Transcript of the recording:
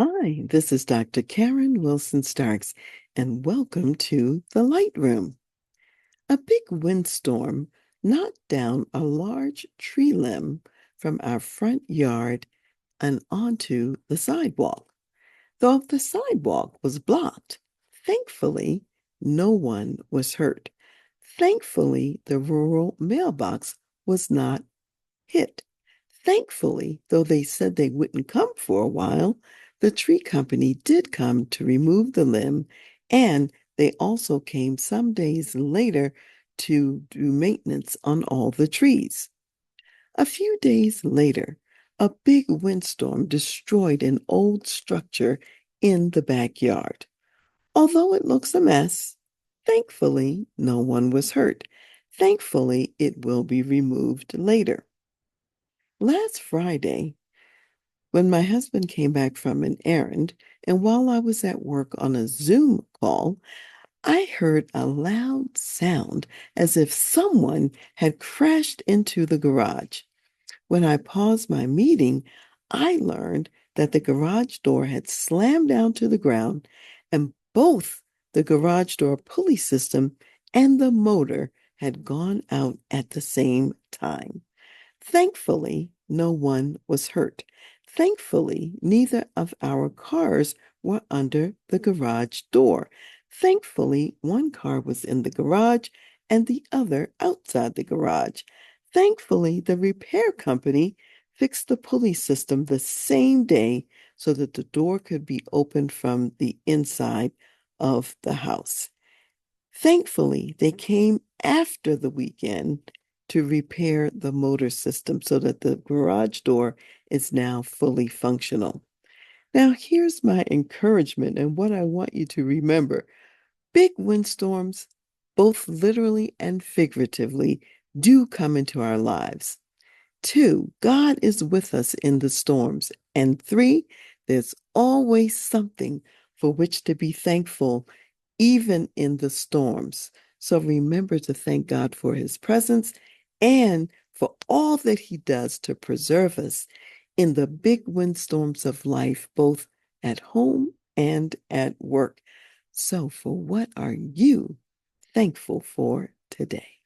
Hi, this is Dr. Karen Wilson Starks, and welcome to the Light Room. A big windstorm knocked down a large tree limb from our front yard and onto the sidewalk. Though the sidewalk was blocked, thankfully, no one was hurt. Thankfully, the rural mailbox was not hit. Thankfully, though they said they wouldn't come for a while, the tree company did come to remove the limb, and they also came some days later to do maintenance on all the trees. A few days later, a big windstorm destroyed an old structure in the backyard. Although it looks a mess, thankfully, no one was hurt. Thankfully, it will be removed later. Last Friday, when my husband came back from an errand, and while I was at work on a Zoom call, I heard a loud sound as if someone had crashed into the garage. When I paused my meeting, I learned that the garage door had slammed down to the ground, and both the garage door pulley system and the motor had gone out at the same time. Thankfully, no one was hurt. Thankfully, neither of our cars were under the garage door. Thankfully, one car was in the garage and the other outside the garage. Thankfully, the repair company fixed the pulley system the same day so that the door could be opened from the inside of the house. Thankfully, they came after the weekend to repair the motor system so that the garage door is now fully functional. Now, here's my encouragement and what I want you to remember. Big windstorms, both literally and figuratively, do come into our lives. Two, God is with us in the storms. And three, there's always something for which to be thankful, even in the storms. So remember to thank God for his presence and for all that he does to preserve us in the big windstorms of life, both at home and at work. So, for what are you thankful for today?